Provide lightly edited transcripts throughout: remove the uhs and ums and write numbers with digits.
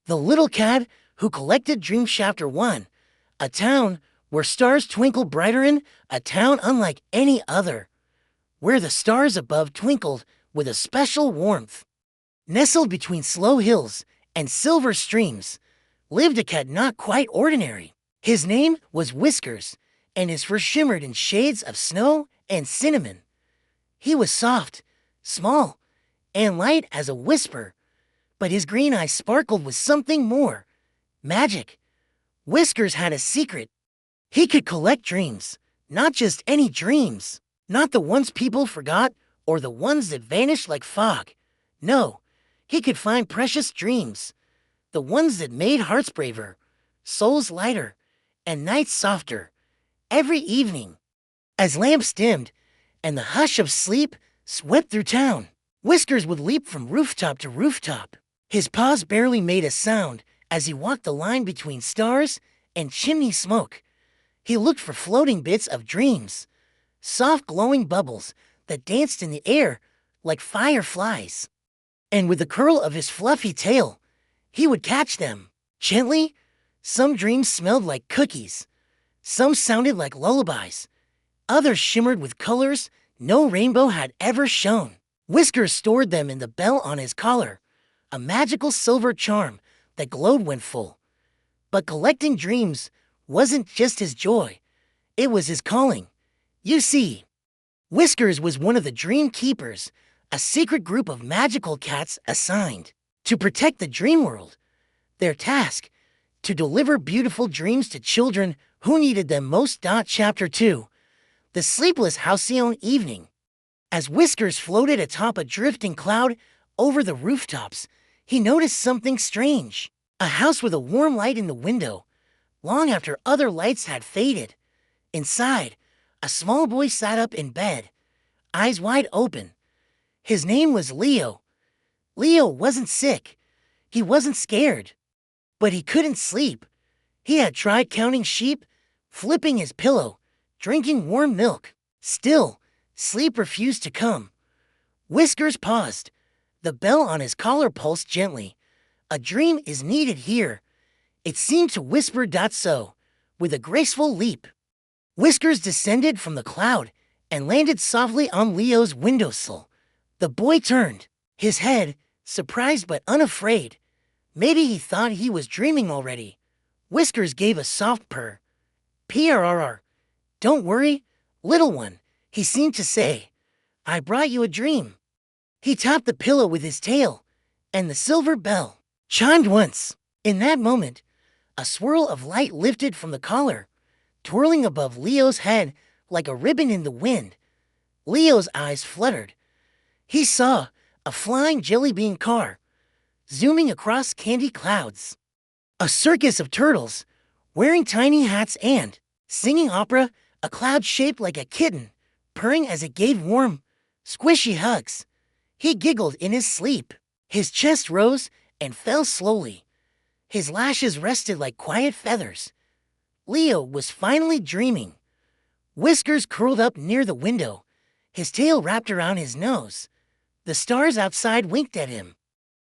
The Little Cat Who Collected Dreams Chapter 1. A town where stars twinkle brighter in, a town unlike any other, where the stars above twinkled with a special warmth. Nestled between slow hills and silver streams, lived a cat not quite ordinary. His name was Whiskers, and his fur shimmered in shades of snow and cinnamon. He was soft, small, and light as a whisper, but his green eyes sparkled with something more. Magic. Whiskers had a secret. He could collect dreams, not just any dreams, not the ones people forgot or the ones that vanished like fog. No, he could find precious dreams, the ones that made hearts braver, souls lighter, and nights softer. Every evening, as lamps dimmed and the hush of sleep swept through town, Whiskers would leap from rooftop to rooftop. His paws barely made a sound as he walked the line between stars and chimney smoke. He looked for floating bits of dreams, soft glowing bubbles that danced in the air like fireflies. And with the curl of his fluffy tail, he would catch them. Gently, some dreams smelled like cookies. Some sounded like lullabies. Others shimmered with colors no rainbow had ever shown. Whiskers stored them in the bell on his collar, a magical silver charm that glowed when full. But collecting dreams wasn't just his joy. It was his calling. You see, Whiskers was one of the Dream Keepers, a secret group of magical cats assigned to protect the dream world. Their task, to deliver beautiful dreams to children who needed them most. Chapter 2. The Sleepless Halcyon Evening. As Whiskers floated atop a drifting cloud over the rooftops, he noticed something strange. A house with a warm light in the window, long after other lights had faded. Inside, a small boy sat up in bed, eyes wide open. His name was Leo. Leo wasn't sick. He wasn't scared. But he couldn't sleep. He had tried counting sheep, flipping his pillow, drinking warm milk. Still, sleep refused to come. Whiskers paused. The bell on his collar pulsed gently. A dream is needed here. It seemed to whisper. So, with a graceful leap, Whiskers descended from the cloud and landed softly on Leo's windowsill. The boy turned, his head, surprised but unafraid. Maybe he thought he was dreaming already. Whiskers gave a soft purr. "Prrr. Don't worry, little one," he seemed to say. "I brought you a dream." He tapped the pillow with his tail, and the silver bell chimed once. In that moment, a swirl of light lifted from the collar, twirling above Leo's head like a ribbon in the wind. Leo's eyes fluttered. He saw a flying jelly bean car, zooming across candy clouds. A circus of turtles, wearing tiny hats and singing opera, a cloud shaped like a kitten, purring as it gave warm, squishy hugs. He giggled in his sleep. His chest rose and fell slowly. His lashes rested like quiet feathers. Leo was finally dreaming. Whiskers curled up near the window, his tail wrapped around his nose. The stars outside winked at him.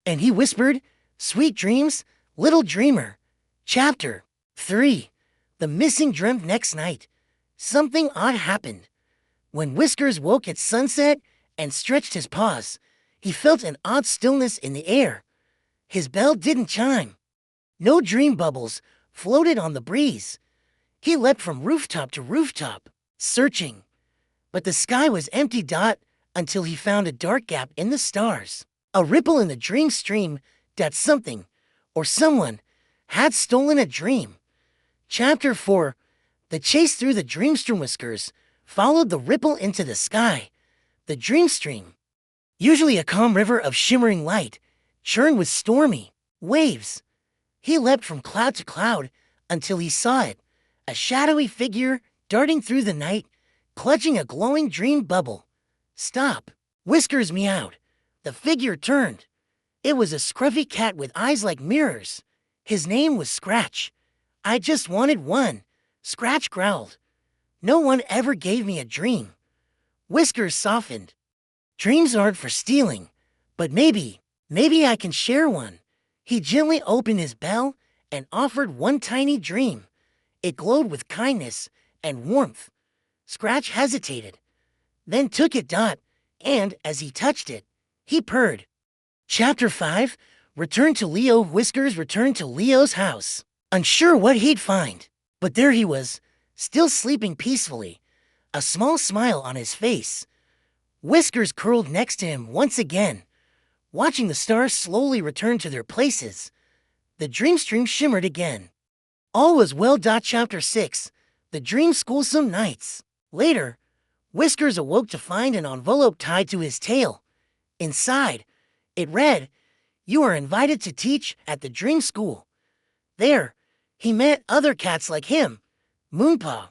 And he whispered, "Sweet dreams, little dreamer." Chapter 3. The Missing Dream. Next night, something odd happened. When Whiskers woke at sunset and stretched his paws, he felt an odd stillness in the air. His bell didn't chime. No dream bubbles floated on the breeze. He leapt from rooftop to rooftop, searching. But the sky was empty. Until he found a dark gap in the stars. A ripple in the dream stream that something, or someone, had stolen a dream. Chapter 4. The chase through the dream stream. Whiskers followed the ripple into the sky. The dream stream, usually a calm river of shimmering light, churned with stormy waves. He leapt from cloud to cloud until he saw it, a shadowy figure darting through the night, clutching a glowing dream bubble. "Stop!" Whiskers meowed. The figure turned. It was a scruffy cat with eyes like mirrors. His name was Scratch. "I just wanted one," Scratch growled. "No one ever gave me a dream." Whiskers softened. "Dreams aren't for stealing, but maybe I can share one." He gently opened his bell and offered one tiny dream. It glowed with kindness and warmth. Scratch hesitated, then took it. And as he touched it, he purred. Chapter 5. Return to Leo. Whiskers returned to Leo's house, unsure what he'd find. But there he was, still sleeping peacefully, a small smile on his face. Whiskers curled next to him once again, watching the stars slowly return to their places. The dream stream shimmered again. All was well. Chapter 6. The Dream Schoolsome Nights. Later, Whiskers awoke to find an envelope tied to his tail. Inside, it read, "You are invited to teach at the Dream School." There, he met other cats like him, Moonpaw,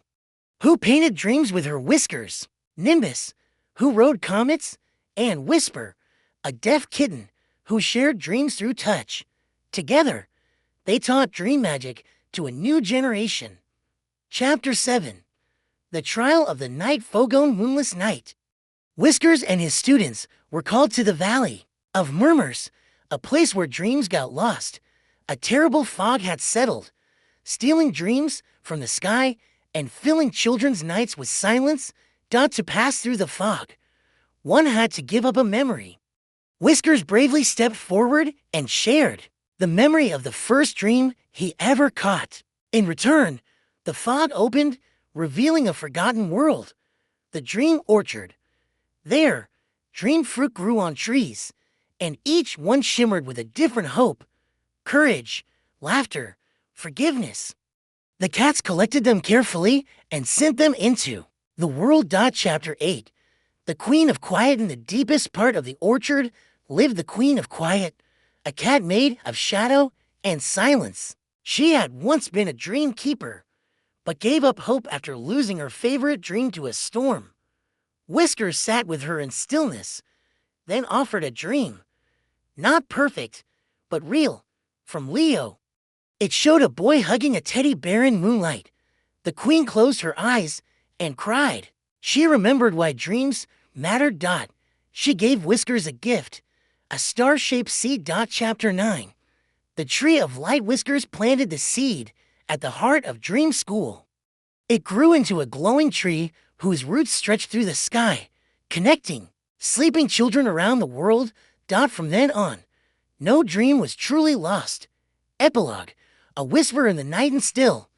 who painted dreams with her whiskers, Nimbus, who rode comets, and Whisper, a deaf kitten who shared dreams through touch. Together, they taught dream magic to a new generation. Chapter 7. The Trial of the Night Fogone Moonless Night. Whiskers and his students were called to the Valley of Murmurs, a place where dreams got lost. A terrible fog had settled, stealing dreams from the sky and filling children's nights with silence. To pass through the fog, one had to give up a memory. Whiskers bravely stepped forward and shared the memory of the first dream he ever caught. In return, the fog opened, revealing a forgotten world, the dream orchard. There, dream fruit grew on trees, and each one shimmered with a different hope, courage, laughter, forgiveness. The cats collected them carefully and sent them into the world. Chapter 8. The Queen of Quiet. In the deepest part of the orchard lived the Queen of Quiet, a cat made of shadow and silence. She had once been a dream keeper, but gave up hope after losing her favorite dream to a storm. Whiskers sat with her in stillness, then offered a dream. Not perfect, but real, from Leo. It showed a boy hugging a teddy bear in moonlight. The queen closed her eyes and cried. She remembered why dreams mattered. She gave Whiskers a gift, a star-shaped seed. Chapter 9. The Tree of Light. Whiskers planted the seed at the heart of Dream School. It grew into a glowing tree whose roots stretched through the sky, connecting sleeping children around the world. From then on, no dream was truly lost. Epilogue. A whisper in the night and still.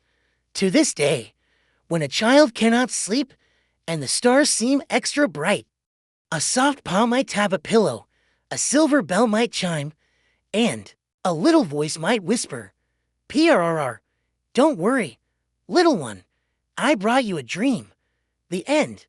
To this day, when a child cannot sleep and the stars seem extra bright, a soft paw might tap a pillow, a silver bell might chime, and a little voice might whisper, "PRRR, don't worry, little one, I brought you a dream." The end.